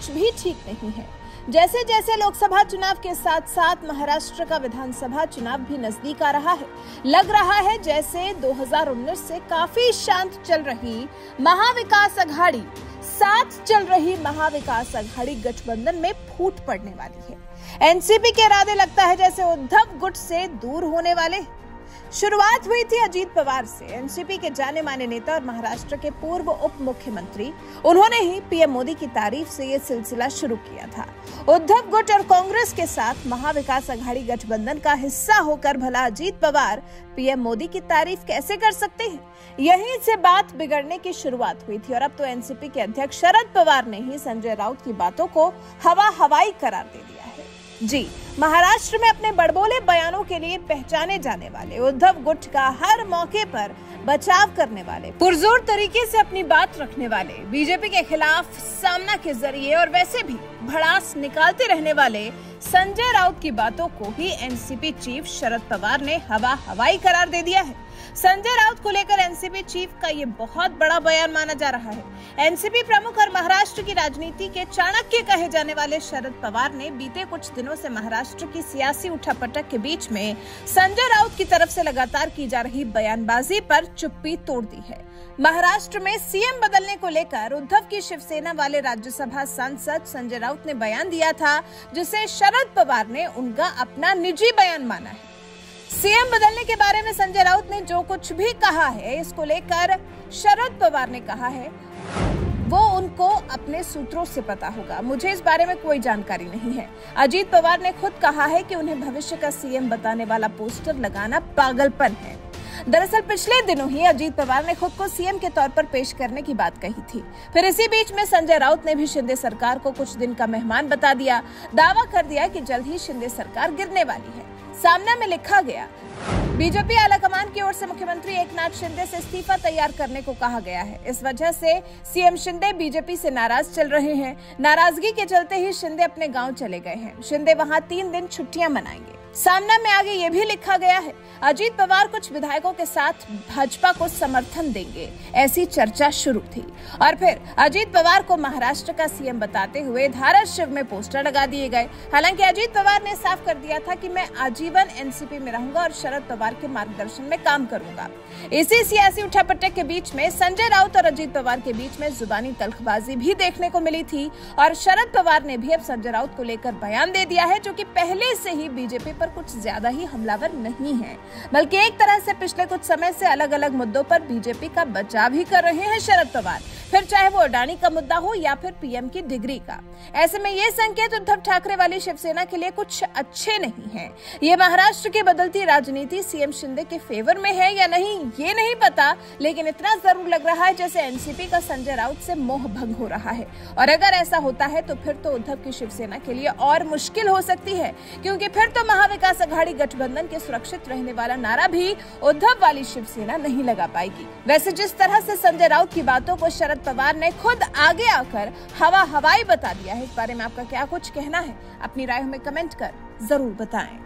कुछ भी ठीक नहीं है। जैसे जैसे लोकसभा चुनाव के साथ साथ महाराष्ट्र का विधानसभा चुनाव भी नजदीक आ रहा है, लग रहा है जैसे 2019 से काफी शांत चल रही महाविकास अघाड़ी, साथ चल रही महाविकास अघाड़ी गठबंधन में फूट पड़ने वाली है। एनसीपी के इरादे लगता है जैसे उद्धव गुट से दूर होने वाले। शुरुआत हुई थी अजीत पवार से, एनसीपी के जाने माने नेता और महाराष्ट्र के पूर्व उप मुख्यमंत्री। उन्होंने ही पीएम मोदी की तारीफ से यह सिलसिला शुरू किया था। उद्धव गुट और कांग्रेस के साथ महाविकास अघाड़ी गठबंधन का हिस्सा होकर भला अजीत पवार पीएम मोदी की तारीफ कैसे कर सकते हैं? यहीं से बात बिगड़ने की शुरुआत हुई थी और अब तो एनसीपी के अध्यक्ष शरद पवार ने ही संजय राउत की बातों को हवाई करार दे दिया है। जी, महाराष्ट्र में अपने बड़बोले बयानों के लिए पहचाने जाने वाले उद्धव गुट का हर मौके पर बचाव करने वाले, पुरजोर तरीके से अपनी बात रखने वाले, बीजेपी के खिलाफ सामना के जरिए और वैसे भी भड़ास निकालते रहने वाले संजय राउत की बातों को ही एनसीपी चीफ शरद पवार ने हवाई करार दे दिया है। संजय राउत को लेकर एनसीपी चीफ का ये बहुत बड़ा बयान माना जा रहा है। एनसीपी प्रमुख और महाराष्ट्र की राजनीति के चाणक्य कहे जाने वाले शरद पवार ने बीते कुछ दिनों से महाराष्ट्र की सियासी उठापटक के बीच में संजय राउत की तरफ से लगातार की जा रही बयानबाजी पर चुप्पी तोड़ दी है। महाराष्ट्र में सीएम बदलने को लेकर उद्धव की शिवसेना वाले राज्यसभा सांसद संजय राउत ने बयान दिया था, जिसे शरद पवार ने उनका अपना निजी बयान माना है। सीएम बदलने के बारे में संजय राउत ने जो कुछ भी कहा है, इसको लेकर शरद पवार ने कहा है वो उनको अपने सूत्रों से पता होगा, मुझे इस बारे में कोई जानकारी नहीं है। अजीत पवार ने खुद कहा है कि उन्हें भविष्य का सीएम बताने वाला पोस्टर लगाना पागलपन है। दरअसल पिछले दिनों ही अजीत पवार ने खुद को सीएम के तौर पर पेश करने की बात कही थी। फिर इसी बीच में संजय राउत ने भी शिंदे सरकार को कुछ दिन का मेहमान बता दिया, दावा कर दिया कि जल्द ही शिंदे सरकार गिरने वाली है। सामने में लिखा गया, बीजेपी आलाकमान की ओर से मुख्यमंत्री एकनाथ शिंदे से इस्तीफा तैयार करने को कहा गया है। इस वजह से सीएम शिंदे बीजेपी से नाराज चल रहे हैं। नाराजगी के चलते ही शिंदे अपने गांव चले गए हैं। शिंदे वहां 3 दिन छुट्टियां मनाएंगे। सामना में आगे ये भी लिखा गया है, अजीत पवार कुछ विधायकों के साथ भाजपा को समर्थन देंगे, ऐसी चर्चा शुरू थी। और फिर अजीत पवार को महाराष्ट्र का सीएम बताते हुए धाराशिव में पोस्टर लगा दिए गए। हालांकि अजीत पवार ने साफ कर दिया था कि मैं आजीवन एनसीपी में रहूंगा और शरद पवार के मार्गदर्शन में काम करूंगा। इसी सियासी उठापटक के बीच में संजय राउत और अजीत पवार के बीच में जुबानी तल्खबाजी भी देखने को मिली थी और शरद पवार ने भी अब संजय राउत को लेकर बयान दे दिया है, जो कि पहले से ही बीजेपी पर कुछ ज्यादा ही हमलावर नहीं है, बल्कि एक तरह से पिछले कुछ समय से अलग अलग मुद्दों पर बीजेपी का बचाव ही कर रहे हैं शरद पवार, फिर चाहे वो अडानी का मुद्दा हो या फिर पीएम की डिग्री का। ऐसे में ये संकेत उद्धव ठाकरे वाली शिवसेना के लिए कुछ अच्छे नहीं हैं। ये महाराष्ट्र की बदलती राजनीति सीएम शिंदे के फेवर में है या नहीं ये नहीं पता, लेकिन इतना जरूर लग रहा है जैसे एनसीपी का संजय राउत से मोह भंग हो रहा है। और अगर ऐसा होता है तो फिर तो उद्धव की शिवसेना के लिए और मुश्किल हो सकती है, क्योंकि फिर तो महाविकास अघाड़ी गठबंधन के सुरक्षित रहने वाला नारा भी उद्धव वाली शिवसेना नहीं लगा पाएगी। वैसे जिस तरह से संजय राउत की बातों को शरद पवार ने खुद आगे आकर हवाई बता दिया है, इस बारे में आपका क्या कुछ कहना है? अपनी राय हमें कमेंट कर जरूर बताएं।